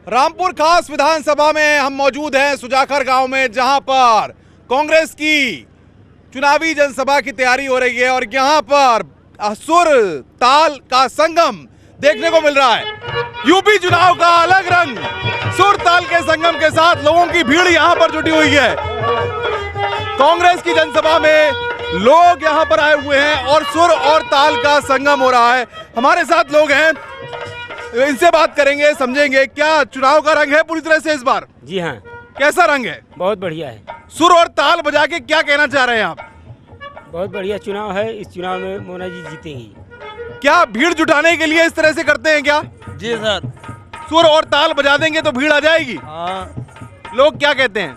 रामपुर खास विधानसभा में हम मौजूद हैं सुजाखर गांव में, जहां पर कांग्रेस की चुनावी जनसभा की तैयारी हो रही है और यहां पर सुर ताल का संगम देखने को मिल रहा है। यूपी चुनाव का अलग रंग, सुर ताल के संगम के साथ लोगों की भीड़ यहां पर जुटी हुई है। कांग्रेस की जनसभा में लोग यहां पर आए हुए हैं और सुर और ताल का संगम हो रहा है। हमारे साथ लोग हैं, इनसे बात करेंगे, समझेंगे क्या चुनाव का रंग है पूरी तरह से इस बार। जी हाँ, कैसा रंग है? बहुत बढ़िया है। सुर और ताल बजा के क्या कहना चाह रहे हैं आप? बहुत बढ़िया चुनाव है, इस चुनाव में मोना जी जीतेंगी। क्या भीड़ जुटाने के लिए इस तरह से करते हैं क्या? जी सर। सुर और ताल बजा देंगे तो भीड़ आ जाएगी। हाँ। लोग क्या कहते हैं,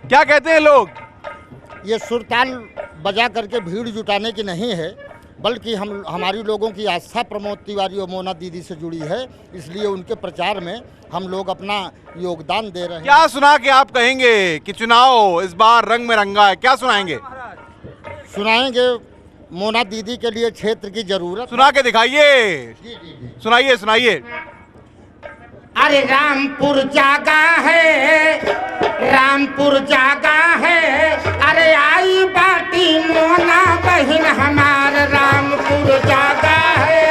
क्या कहते हैं लोग? ये सुर ताल बजा करके भीड़ जुटाने की नहीं है, बल्कि हमारी लोगों की आस्था प्रमोद तिवारी और मोना दीदी से जुड़ी है, इसलिए उनके प्रचार में हम लोग अपना योगदान दे रहे हैं। क्या सुना के आप कहेंगे कि चुनाव इस बार रंग में रंगा है? क्या सुनाएंगे? सुनाएंगे मोना दीदी के लिए क्षेत्र की जरूरत। सुना के दिखाइए, सुनाइए सुनाइए। अरे रामपुर जागा है, रामपुर जागा है, अरे आई बाटी मोना बहन हमार रामपुर जागा है।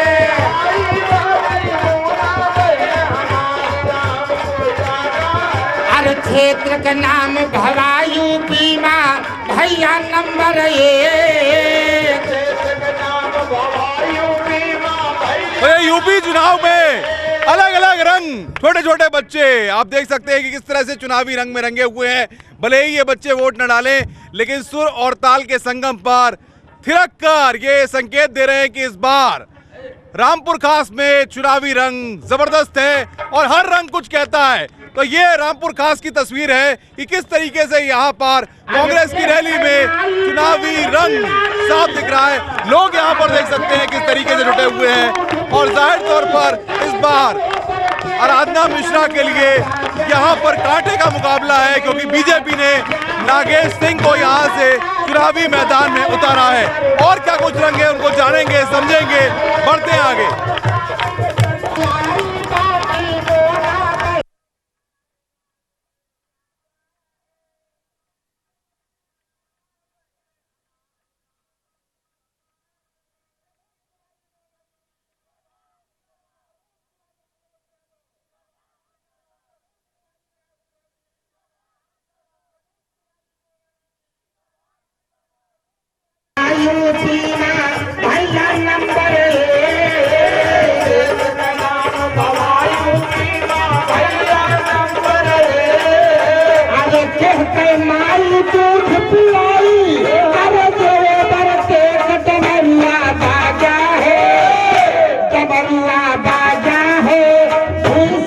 अरे क्षेत्र का नाम भवायु बीमा भैया नंबर 1। यूपी चुनाव में अलग अलग रंग, छोटे छोटे बच्चे आप देख सकते हैं कि किस तरह से चुनावी रंग में रंगे हुए हैं। भले ही ये बच्चे वोट न डालें, लेकिन सुर और ताल के संगम पर थिरक कर ये संकेत दे रहे हैं कि इस बार रामपुर खास में चुनावी रंग जबरदस्त है और हर रंग कुछ कहता है। तो ये रामपुर खास की तस्वीर है कि किस तरीके से यहाँ पर कांग्रेस की रैली में चुनावी रंग साफ दिख रहा है। लोग यहाँ पर देख सकते हैं किस तरीके से जुटे हुए हैं और जाहिर तौर पर इस बार आराधना मिश्रा के लिए यहाँ पर कांटे का मुकाबला है, क्योंकि बीजेपी ने नागेश सिंह को यहाँ से चुनावी मैदान में उतारा है। और क्या कुछ रंग है उनको जानेंगे, समझेंगे, बढ़ते हैं आगे। भैया नंबर 1। अरे कहते माई दूध पिलाई, अरे तेरे बरते कटमरिया बाजा है, कमरिया बाजा है,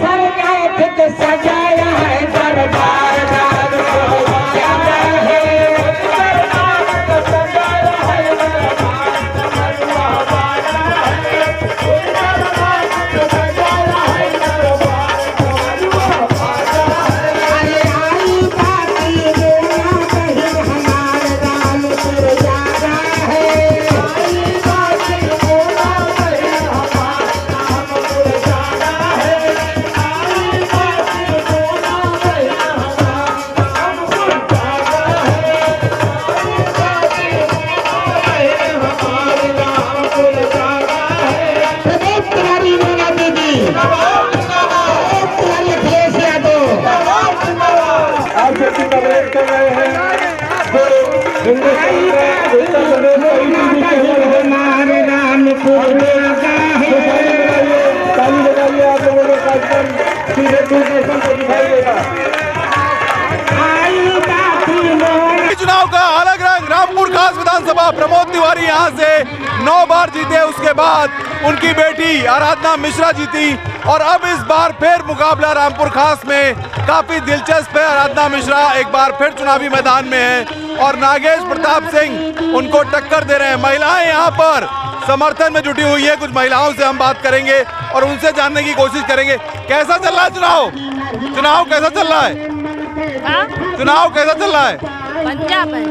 सरनाथ के सजाया है दरबार। प्रमोद तिवारी यहाँ से 9 बार जीते, उसके बाद उनकी बेटी आराधना मिश्रा जीती और अब इस बार फिर मुकाबला रामपुर खास में काफी दिलचस्प है। आराधना मिश्रा एक बार फिर चुनावी मैदान में है और नागेश प्रताप सिंह उनको टक्कर दे रहे हैं। महिलाएं यहाँ पर समर्थन में जुटी हुई है। कुछ महिलाओं से हम बात करेंगे और उनसे जानने की कोशिश करेंगे कैसा चल रहा है चुनाव कैसा चल रहा है? चुनाव कैसा चल रहा है? पंजाब है।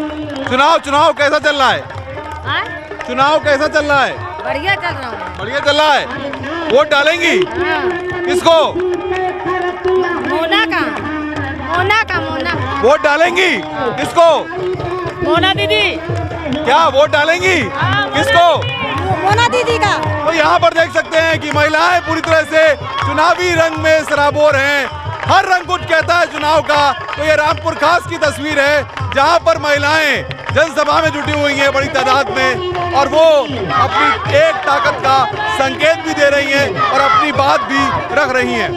चुनाव कैसा चल रहा है? चुनाव कैसा चल रहा है? बढ़िया चल रहा है। बढ़िया चल रहा है। वोट डालेंगी किसको? मोना वोट डालेंगी किसको? मोना दीदी। क्या वोट डालेंगी किसको? मोना दीदी का। तो यहाँ पर देख सकते हैं कि महिलाएं पूरी तरह से चुनावी रंग में सराबोर हैं। हर रंग कुछ कहता है चुनाव का। तो ये रामपुर खास की तस्वीर है जहाँ पर महिलाएं जनसभा में जुटी हुई हैं बड़ी तादाद में और वो अपनी एक ताकत का संकेत भी दे रही हैं और अपनी बात भी रख रही हैं।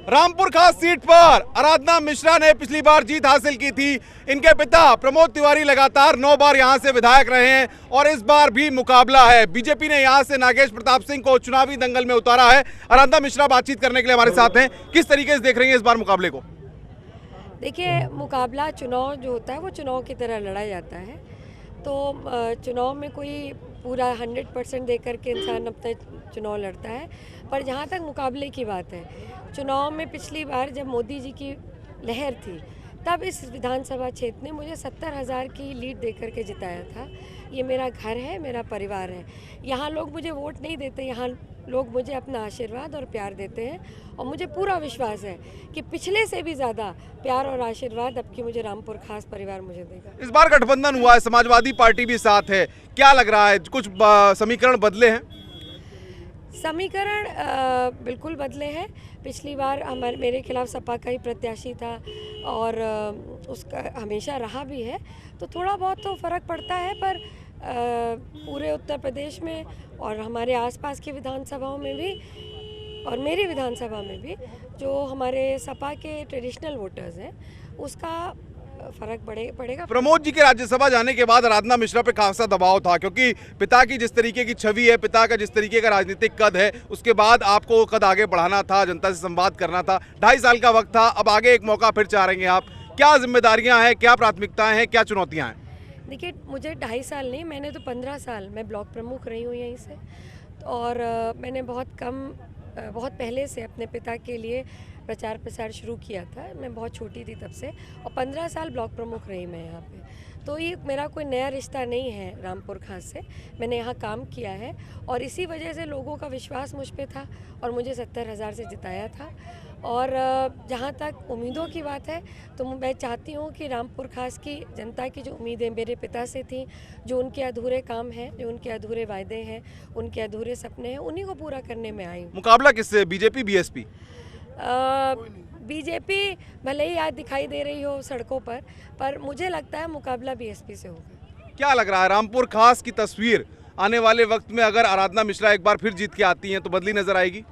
रामपुर खास सीट पर आराधना मिश्रा ने पिछली बार जीत हासिल की थी। इनके पिता प्रमोद तिवारी लगातार 9 बार यहां से विधायक रहे हैं और इस बार भी मुकाबला है। बीजेपी ने यहां से नागेश प्रताप सिंह को चुनावी दंगल में उतारा है। आराधना मिश्रा बातचीत करने के लिए हमारे साथ हैं। किस तरीके से देख रही हैं इस बार मुकाबले को? देखिए, मुकाबला चुनाव जो होता है वो चुनाव की तरह लड़ा जाता है। तो चुनाव में कोई पूरा 100% दे करके इंसान अपना चुनाव लड़ता है। पर जहाँ तक मुकाबले की बात है, चुनाव में पिछली बार जब मोदी जी की लहर थी तब इस विधानसभा क्षेत्र ने मुझे 70,000 की लीड दे करके जिताया था। ये मेरा घर है, मेरा परिवार है। यहाँ लोग मुझे वोट नहीं देते, यहाँ लोग मुझे अपना आशीर्वाद और प्यार देते हैं और मुझे पूरा विश्वास है कि पिछले से भी ज़्यादा प्यार और आशीर्वाद अब की मुझे रामपुर खास परिवार मुझे देगा। इस बार गठबंधन हुआ है, समाजवादी पार्टी भी साथ है, क्या लग रहा है कुछ समीकरण बदले हैं? समीकरण बिल्कुल बदले हैं। पिछली बार मेरे खिलाफ सपा का ही प्रत्याशी था और उसका हमेशा रहा भी है, तो थोड़ा बहुत तो फ़र्क पड़ता है। पर पूरे उत्तर प्रदेश में और हमारे आसपास की विधानसभाओं में भी और मेरी विधानसभा में भी जो हमारे सपा के ट्रेडिशनल वोटर्स हैं उसका फर्क पड़ेगा। प्रमोद जी के राज्यसभा जाने के बाद आराधना मिश्रा पे खासा दबाव था क्योंकि पिता की जिस तरीके की छवि है, पिता का जिस तरीके का राजनीतिक कद है, उसके बाद आपको कद आगे बढ़ाना था, जनता से संवाद करना था। 2.5 साल का वक्त था, अब आगे एक मौका फिर चाह रहे हैं आप। क्या जिम्मेदारियां हैं, क्या प्राथमिकताएं हैं, क्या चुनौतियां हैं? देखिए, मुझे 2.5 साल नहीं, मैंने तो 15 साल मैं ब्लॉक प्रमुख रही हूँ यहीं से और मैंने बहुत पहले से अपने पिता के लिए प्रचार प्रसार शुरू किया था। मैं बहुत छोटी थी तब से और 15 साल ब्लॉक प्रमुख रही मैं यहाँ पे। तो ये मेरा कोई नया रिश्ता नहीं है रामपुर खास से। मैंने यहाँ काम किया है और इसी वजह से लोगों का विश्वास मुझ पे था और मुझे 70,000 से जिताया था। और जहाँ तक उम्मीदों की बात है तो मैं चाहती हूँ कि रामपुर खास की जनता की जो उम्मीदें मेरे पिता से थी, जो उनके अधूरे काम हैं, जो उनके अधूरे वायदे हैं, उनके अधूरे सपने हैं, उन्हीं को पूरा करने में आई हूँ। मुकाबला किससे? BJP BSP? बीजेपी भले ही आज दिखाई दे रही हो सड़कों पर मुझे लगता है मुकाबला बीएसपी से होगा। क्या लग रहा है रामपुर खास की तस्वीर आने वाले वक्त में अगर आराधना मिश्रा एक बार फिर जीत के आती हैं तो बदली नजर आएगी?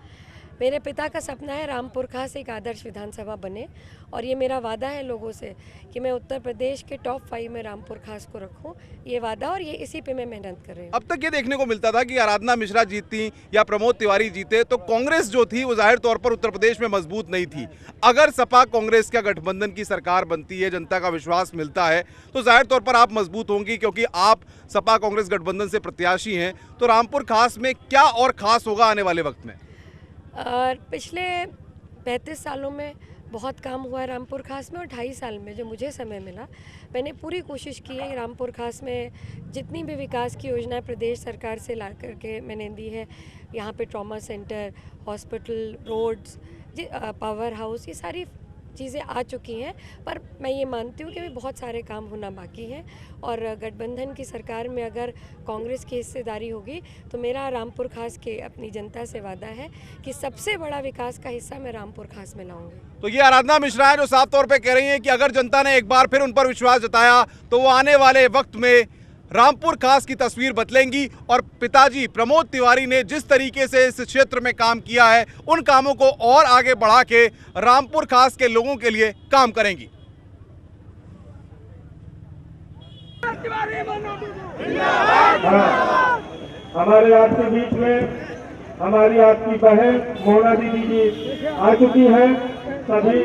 मेरे पिता का सपना है रामपुर खास एक आदर्श विधानसभा बने और ये मेरा वादा है लोगों से कि मैं उत्तर प्रदेश के टॉप 5 में रामपुर खास को रखूं। ये वादा और ये इसी पे मैं मेहनत कर रही हूँ। अब तक ये देखने को मिलता था कि आराधना मिश्रा जीतती या प्रमोद तिवारी जीते तो कांग्रेस जो थी वो जाहिर तौर पर उत्तर प्रदेश में मजबूत नहीं थी। अगर सपा कांग्रेस का गठबंधन की सरकार बनती है, जनता का विश्वास मिलता है तो जाहिर तौर पर आप मजबूत होंगी क्योंकि आप सपा कांग्रेस गठबंधन से प्रत्याशी हैं। तो रामपुर खास में क्या और खास होगा आने वाले वक्त में? पिछले 35 सालों में बहुत काम हुआ है रामपुर खास में और 2.5 साल में जो मुझे समय मिला मैंने पूरी कोशिश की है कि रामपुर खास में जितनी भी विकास की योजनाएं प्रदेश सरकार से ला करके मैंने दी है, यहाँ पे trauma centre, hospital, roads, power house, ये सारी चीज़ें आ चुकी हैं, पर मैं ये मानती हूँ कि अभी बहुत सारे काम होना बाकी हैं। और गठबंधन की सरकार में अगर कांग्रेस की हिस्सेदारी होगी तो मेरा रामपुर खास के अपनी जनता से वादा है कि सबसे बड़ा विकास का हिस्सा मैं रामपुर खास में लाऊंगी। तो ये आराधना मिश्रा है जो साफ तौर पे कह रही हैं कि अगर जनता ने एक बार फिर उन पर विश्वास जताया तो वो आने वाले वक्त में रामपुर खास की तस्वीर बदलेंगी और पिताजी प्रमोद तिवारी ने जिस तरीके से इस क्षेत्र में काम किया है उन कामों को और आगे बढ़ा के रामपुर खास के लोगों के लिए काम करेंगी। हमारे आपके बीच में हमारी आपकी बहन मोना दीदी जी आ चुकी है। सभी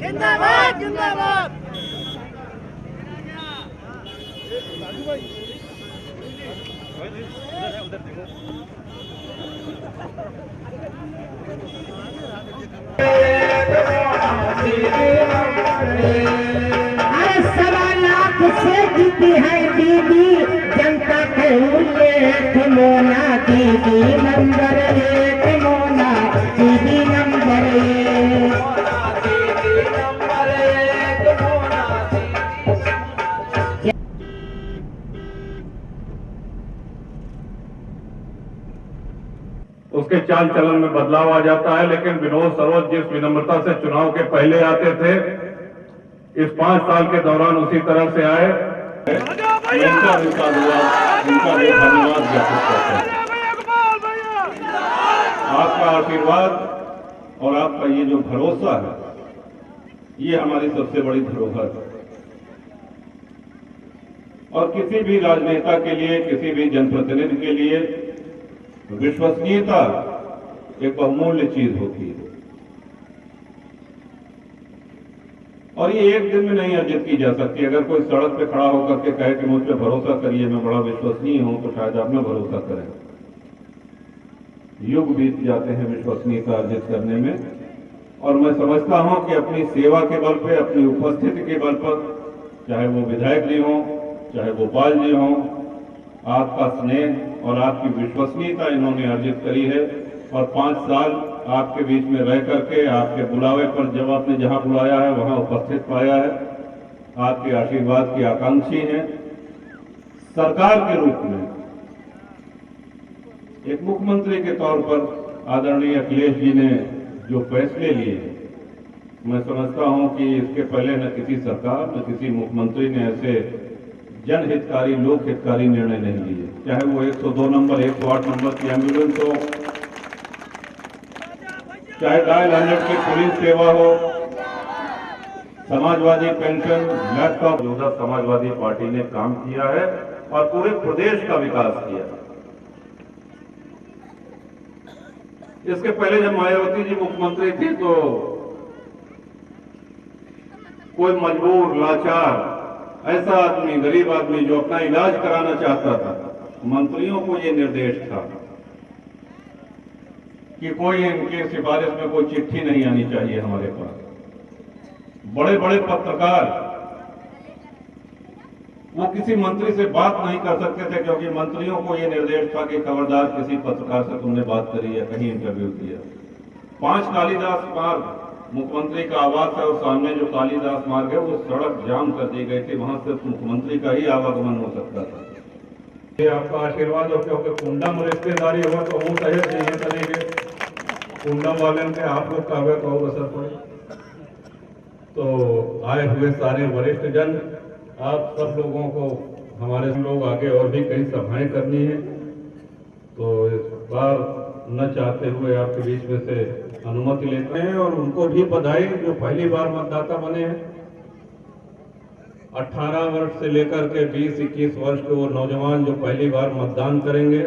जिंदाबाद जिंदाबाद। सवा लाख से जीती है दीदी जनता के उल्लेख मोना दीदी नंबर 1 मोना दीदी नंबर 1। उसके चाल चलन में बदलाव आ जाता है, लेकिन विनोद सरोज जिस विनम्रता से चुनाव के पहले आते थे इस 5 साल के दौरान उसी तरह से आए। उनका भी धन्यवाद ज्ञापित करते हैं। आपका आशीर्वाद और आपका ये जो भरोसा है ये हमारी सबसे बड़ी धरोहर है और किसी भी राजनेता के लिए, किसी भी जनप्रतिनिधि के लिए विश्वसनीयता एक बहुमूल्य चीज होती है और ये एक दिन में नहीं अर्जित की जा सकती। अगर कोई सड़क पे खड़ा होकर के कहे कि मुझ पे भरोसा करिए, मैं बड़ा विश्वसनीय हूं, तो शायद आप में भरोसा करें। युग बीत जाते हैं विश्वसनीयता अर्जित करने में और मैं समझता हूं कि अपनी सेवा के बल पे, अपनी उपस्थिति के बल पर, चाहे वो विधायक जी हों, चाहे गोपाल जी हों, आपका स्नेह और आपकी विश्वसनीयता इन्होंने अर्जित करी है और 5 साल आपके बीच में रह करके आपके बुलावे पर जब आपने जहां बुलाया है वहां उपस्थित पाया है। आपके आशीर्वाद की आकांक्षी हैं। सरकार के रूप में एक मुख्यमंत्री के तौर पर आदरणीय अखिलेश जी ने जो फैसले लिए, मैं समझता हूं कि इसके पहले न किसी सरकार न किसी मुख्यमंत्री ने ऐसे जनहितकारी, लोक हितकारी निर्णय नहीं लिए। चाहे वो 102 नंबर, 108 नंबर की एम्बुलेंस हो, चाहे डायल 100 की पुलिस सेवा हो, समाजवादी पेंशन, लैपटॉप, योजना समाजवादी पार्टी ने काम किया है और पूरे प्रदेश का विकास किया। इसके पहले जब मायावती जी मुख्यमंत्री थी तो कोई मजबूर, लाचार ऐसा आदमी, गरीब आदमी जो अपना इलाज कराना चाहता था, मंत्रियों को ये निर्देश था कि कोई इनकी सिफारिश में कोई चिट्ठी नहीं आनी चाहिए हमारे पास। बड़े बड़े पत्रकार वो किसी मंत्री से बात नहीं कर सकते थे क्योंकि मंत्रियों को ये निर्देश था कि खबरदार किसी पत्रकार से तुमने बात करी या कहीं इंटरव्यू किया। 5 कालीदास मार्ग मुख्यमंत्री का आवास है और सामने जो कालीदास मार्ग है वो सड़क जाम कर दी गई थी, वहां सिर्फ मुख्यमंत्री का ही आवागमन हो सकता था। ये आपका आशीर्वाद और क्योंकि कुंडम रिश्तेदारी हुआ तो वो सही नहीं चलेंगे, कुंडम वाले के आप लोग का हुआ तो असर पड़े। तो आए हुए सारे वरिष्ठ जन, आप सब लोगों को, हमारे लोग आगे और भी कई सभाएं करनी है, तो इस बार न चाहते हुए आपके बीच में से अनुमति लेते हैं और उनको भी बधाई जो पहली बार मतदाता बने हैं। 18 वर्ष से लेकर के 20-21 वर्ष के वो नौजवान जो पहली बार मतदान करेंगे,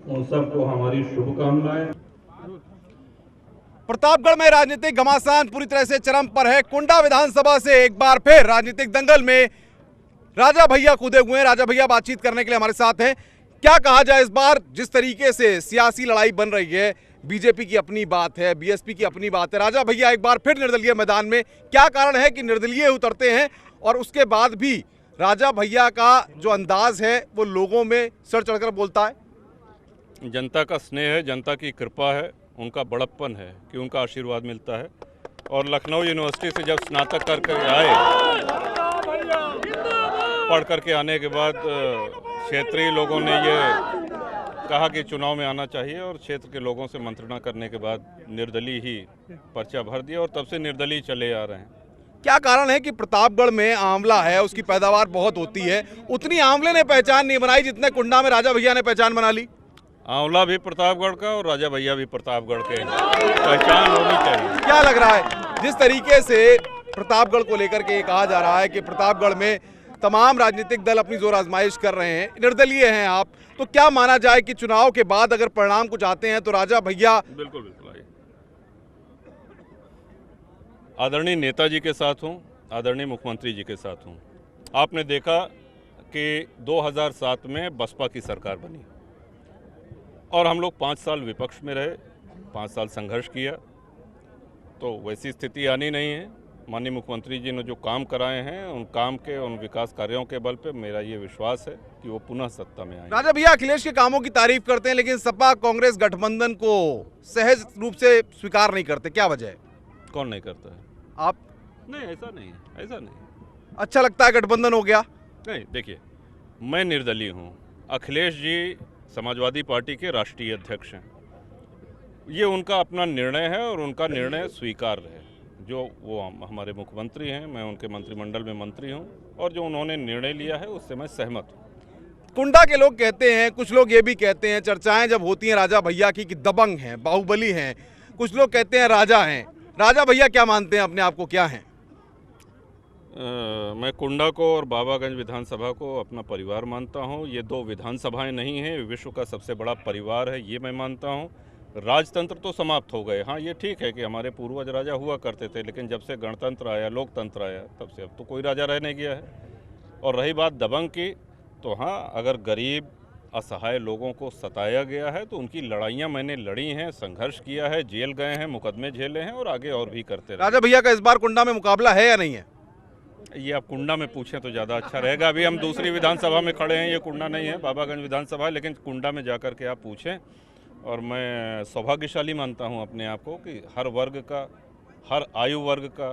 उन सबको हमारी शुभकामनाएं। प्रतापगढ़ में राजनीतिक घमासान पूरी तरह से चरम पर है। कुंडा विधानसभा से एक बार फिर राजनीतिक दंगल में राजा भैया कूदे हुए हैं। राजा भैया बातचीत करने के लिए हमारे साथ हैं। क्या कहा जाए इस बार जिस तरीके से सियासी लड़ाई बन रही है, बीजेपी की अपनी बात है, बीएसपी की अपनी बात है, राजा भैया एक बार फिर निर्दलीय मैदान में, क्या कारण है कि निर्दलीय उतरते हैं और उसके बाद भी राजा भैया का जो अंदाज है वो लोगों में सर चढ़कर बोलता है? जनता का स्नेह है, जनता की कृपा है, उनका बड़प्पन है कि उनका आशीर्वाद मिलता है। और लखनऊ यूनिवर्सिटी से जब स्नातक करके आए, पढ़ करके आने के बाद क्षेत्रीय लोगों ने ये कहा कि चुनाव में आना चाहिए और क्षेत्र के लोगों से मंत्रणा करने के बाद निर्दलीय ही पर्चा भर दिया और तब से निर्दलीय चले आ रहे हैं। क्या कारण है कि प्रतापगढ़ में आंवला है, उसकी पैदावार बहुत होती है, उतनी आंवले ने पहचान नहीं बनाई जितने कुंडा में राजा भैया ने पहचान बना ली? आंवला भी प्रतापगढ़ का और राजा भैया भी प्रतापगढ़ के, पहचान होनी चाहिए। क्या लग रहा है जिस तरीके से प्रतापगढ़ को लेकर के कहा जा रहा है कि प्रतापगढ़ में तमाम राजनीतिक दल अपनी जोर आजमाइश कर रहे हैं, निर्दलीय हैं आप, तो क्या माना जाए कि चुनाव के बाद अगर परिणाम कुछ आते हैं तो राजा भैया? बिल्कुल बिल्कुल आइए। आदरणीय नेताजी के साथ हूँ, आदरणीय मुख्यमंत्री जी के साथ हूँ। आपने देखा कि 2007 में बसपा की सरकार बनी और हम लोग 5 साल विपक्ष में रहे, 5 साल संघर्ष किया, तो वैसी स्थिति आनी नहीं है। माननीय मुख्यमंत्री जी ने जो काम कराए हैं, उन काम के, उन विकास कार्यों के बल पे मेरा ये विश्वास है कि वो पुनः सत्ता में आएंगे। राजा भैया अखिलेश के कामों की तारीफ करते हैं लेकिन सपा कांग्रेस गठबंधन को सहज रूप से स्वीकार नहीं करते, क्या वजह है? कौन नहीं करता है? आप? नहीं, ऐसा नहीं है, ऐसा नहीं। अच्छा लगता है गठबंधन हो गया? नहीं, देखिए, मैं निर्दलीय हूँ, अखिलेश जी समाजवादी पार्टी के राष्ट्रीय अध्यक्ष हैं, ये उनका अपना निर्णय है और उनका निर्णय स्वीकार्य है। जो वो हमारे मुख्यमंत्री हैं, मैं उनके मंत्रिमंडल में मंत्री हूं और जो उन्होंने निर्णय लिया है उससे मैं सहमत हूं। कुंडा के लोग कहते हैं, कुछ लोग ये भी कहते हैं, चर्चाएं जब होती हैं राजा भैया की कि दबंग हैं, बाहुबली हैं, कुछ लोग कहते हैं राजा हैं। राजा भैया क्या मानते हैं अपने आप को, क्या हैं? मैं कुंडा को और बाबागंज विधानसभा को अपना परिवार मानता हूं। ये 2 विधानसभाएं नहीं हैं, विश्व का सबसे बड़ा परिवार है, ये मैं मानता हूं। राजतंत्र तो समाप्त हो गए, हाँ ये ठीक है कि हमारे पूर्वज राजा हुआ करते थे, लेकिन जब से गणतंत्र आया, लोकतंत्र आया, तब से अब तो कोई राजा रह नहीं गया है। और रही बात दबंग की, तो हाँ, अगर गरीब असहाय लोगों को सताया गया है तो उनकी लड़ाइयाँ मैंने लड़ी हैं, संघर्ष किया है, जेल गए हैं, मुकदमे झेले हैं और आगे और भी करते रहे। राजा भैया का इस बार कुंडा में मुकाबला है या नहीं है? ये आप कुंडा में पूछें तो ज़्यादा अच्छा रहेगा। अभी हम दूसरी विधानसभा में खड़े हैं, ये कुंडा नहीं है, बाबागंज विधानसभा है, लेकिन कुंडा में जा कर के आप पूछें। और मैं सौभाग्यशाली मानता हूं अपने आप को कि हर वर्ग का, हर आयु वर्ग का,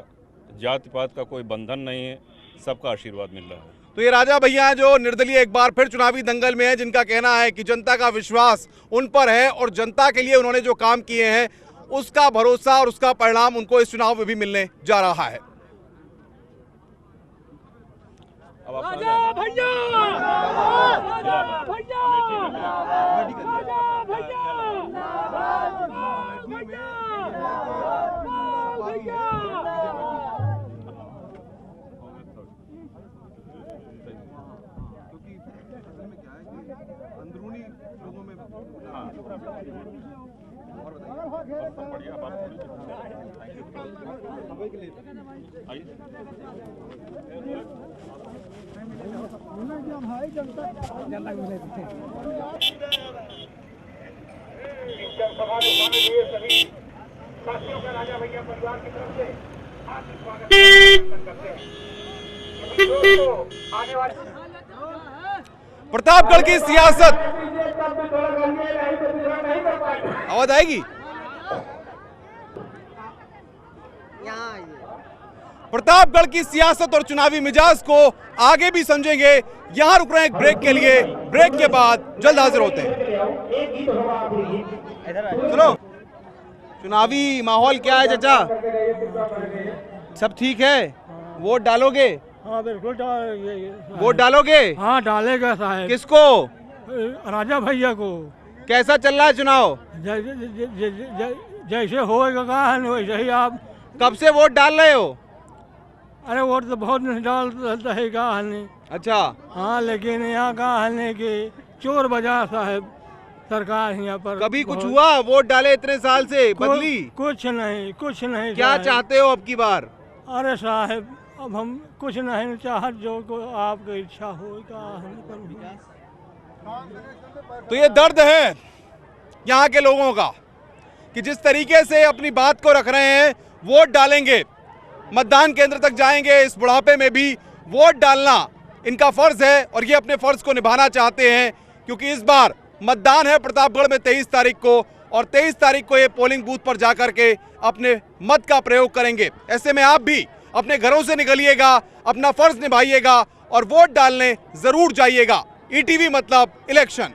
जाति पात का कोई बंधन नहीं है, सबका आशीर्वाद मिल रहा है। तो ये राजा भैया हैं जो निर्दलीय एक बार फिर चुनावी दंगल में है, जिनका कहना है कि जनता का विश्वास उन पर है और जनता के लिए उन्होंने जो काम किए हैं उसका भरोसा और उसका परिणाम उनको इस चुनाव में भी मिलने जा रहा है। राजा भैया, अंदरूनी लोगों में राजा भैया परिवार की तरफ से हार्दिक स्वागत करते हैं। आने वाले प्रतापगढ़ की सियासत, आवाज आएगी? प्रतापगढ़ की सियासत और चुनावी मिजाज को आगे भी समझेंगे। यहां रुक रहे हैं एक ब्रेक के लिए, ब्रेक के बाद जल्द हाजिर होते हैं। चलो, चुनावी माहौल क्या है चाचा? सब ठीक है? वोट डालोगे? हाँ बिल्कुल वोट डालोगे? हाँ डालेगा साहब। किसको? राजा भैया को। कैसा चल रहा है चुनाव? जैसे होएगा कहा वैसे ही। आप कब से वोट डाल रहे हो? अरे वोट तो बहुत नहीं डालता है कहा नहीं। अच्छा। हाँ लेकिन यहाँ कहा है कि चोर बाजार साहब सरकार यहाँ पर। कभी कुछ हुआ? वोट डाले इतने साल से, बदली? कुछ नहीं, कुछ नहीं। क्या चाहते हो अब की बार? अरे साहब अब हम कुछ नहीं चाहत, जो को आपकी इच्छा हो। तो ये दर्द है यहाँ के लोगों का कि जिस तरीके से अपनी बात को रख रहे हैं, वोट डालेंगे, मतदान केंद्र तक जाएंगे, इस बुढ़ापे में भी वोट डालना इनका फर्ज है और ये अपने फर्ज को निभाना चाहते हैं, क्योंकि इस बार मतदान है प्रतापगढ़ में 23 तारीख को और 23 तारीख को ये पोलिंग बूथ पर जाकर के अपने मत का प्रयोग करेंगे। ऐसे में आप भी अपने घरों से निकलिएगा, अपना फर्ज निभाइएगा और वोट डालने जरूर जाइएगा। ईटीवी मतलब इलेक्शन।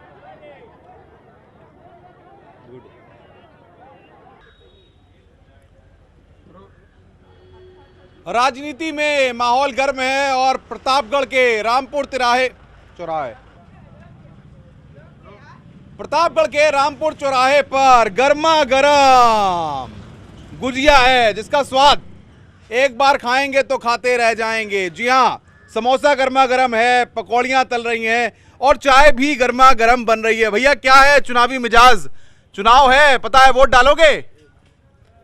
राजनीति में माहौल गर्म है और प्रतापगढ़ के रामपुर चौराहे पर गर्मा गर्म गुजिया है, जिसका स्वाद एक बार खाएंगे तो खाते रह जाएंगे। जी हाँ, समोसा गर्मा गर्म है, पकौड़ियाँ तल रही हैं और चाय भी गर्मा गर्म बन रही है। भैया क्या है चुनावी मिजाज? चुनाव है, पता है वोट डालोगे?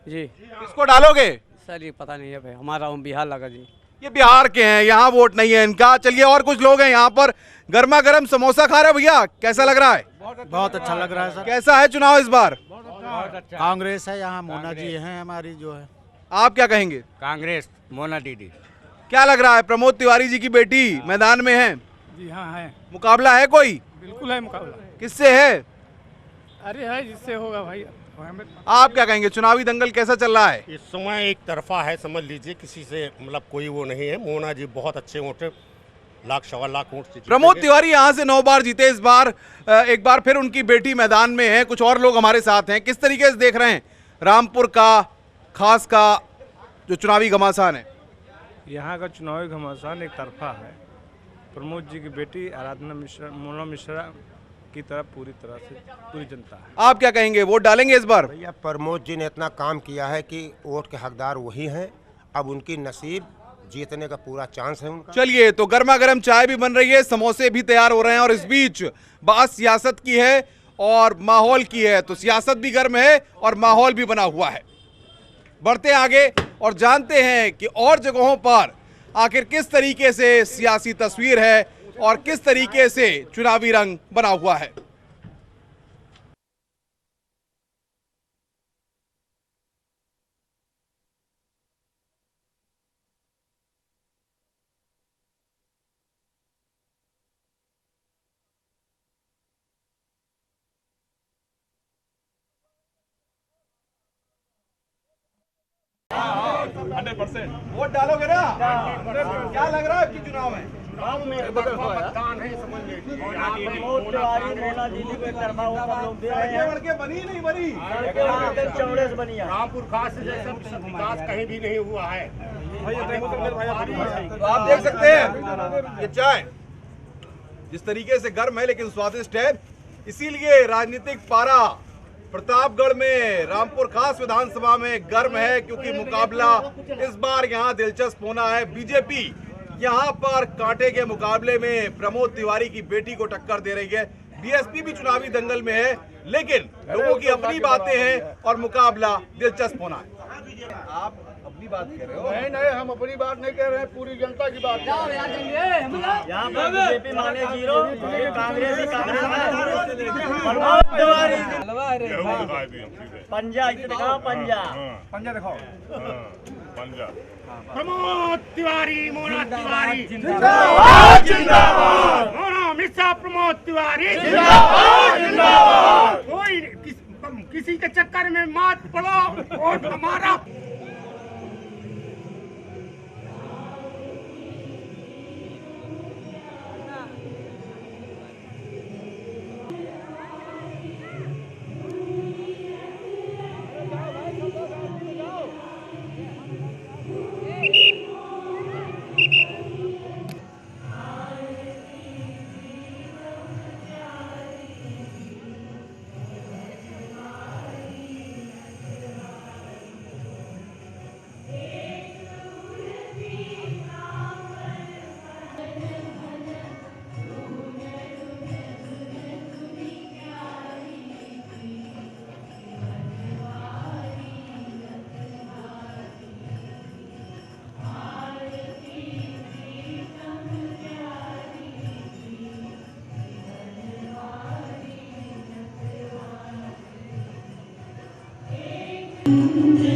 जी। किसको डालोगे? सर ये पता नहीं है भाई, हमारा बिहार लगा जी। ये बिहार के हैं, यहाँ वोट नहीं है इनका। चलिए और कुछ लोग हैं यहाँ पर, गर्मा गर्म समोसा खा रहे हैं। भैया कैसा लग रहा है? बहुत अच्छा लग रहा है सर। कैसा है चुनाव इस बार? कांग्रेस है यहाँ, मोना जी हैं हमारी जो है। आप क्या कहेंगे? कांग्रेस, मोना दीदी। क्या लग रहा है? प्रमोद तिवारी जी की बेटी मैदान में है। जी हाँ है, मुकाबला है कोई? बिल्कुल है मुकाबला। किससे है? अरे है जिससे होगा भाई। आप क्या कहेंगे? चुनावी दंगल कैसा चल रहा है? इस समय एक तरफा है, समझ लीजिए, किसी से मतलब कोई वो नहीं है। मोना जी बहुत अच्छे वोट, लाख सवा लाख वोट से जीते। प्रमोद तिवारी यहाँ से 9 बार जीते, इस बार एक बार फिर उनकी बेटी मैदान में है। कुछ और लोग हमारे साथ हैं, किस तरीके से देख रहे हैं रामपुर का खास का जो चुनावी घमासान है? यहाँ का चुनावी घमासान एक तरफा है। प्रमोद जी की बेटी आराधना मिश्रा, मोना मिश्रा की तरफ पूरी तरह से पूरी जनता है। आप क्या कहेंगे? वोट डालेंगे इस बार? भैया प्रमोद जी ने इतना काम किया है कि वोट के हकदार वही हैं। अब उनकी नसीब जीतने का पूरा चांस है उनका। चलिए, तो गर्मा गर्म चाय भी बन रही है, समोसे भी तैयार हो रहे हैं और इस बीच बात सियासत की है और माहौल की है। तो सियासत भी गर्म है और माहौल भी बना हुआ है। बढ़ते आगे और जानते हैं कि और जगहों पर आखिर किस तरीके से सियासी तस्वीर है और किस तरीके से चुनावी रंग बना हुआ है। वोट डालोगे ना? क्या लग रहा है आपकी चुनाव में? बनी नहीं बनी, रामपुर खास जैसा विकास कहीं भी नहीं हुआ है। तो आप देख सकते हैं ये चाय जिस तरीके से गर्म है लेकिन स्वादिष्ट है। इसीलिए राजनीतिक पारा प्रतापगढ़ में रामपुर खास विधानसभा में गर्म है, क्योंकि मुकाबला इस बार यहां दिलचस्प होना है। बीजेपी यहां पर कांटे के मुकाबले में प्रमोद तिवारी की बेटी को टक्कर दे रही है। बीएसपी भी चुनावी दंगल में है, लेकिन लोगों की अपनी बातें हैं और मुकाबला दिलचस्प होना है। आप अपनी बात कह रहे हो? नहीं, हम अपनी बात नहीं कह रहे हैं, पूरी जनता की बात कर रहे हैं। यहाँ पर बीजेपी माने जीरो, कांग्रेस ही कांग्रेस। पंजा दिखाओ, पंजा दिखाओ। प्रमोद तिवारी, मोना तिवारी जिंदाबाद, जिंदाबाद। मोना मिश्रा, प्रमोद तिवारी जिंदाबाद, जिंदाबाद। कोई किसी के चक्कर में मत पड़ो, वोट हमारा। है।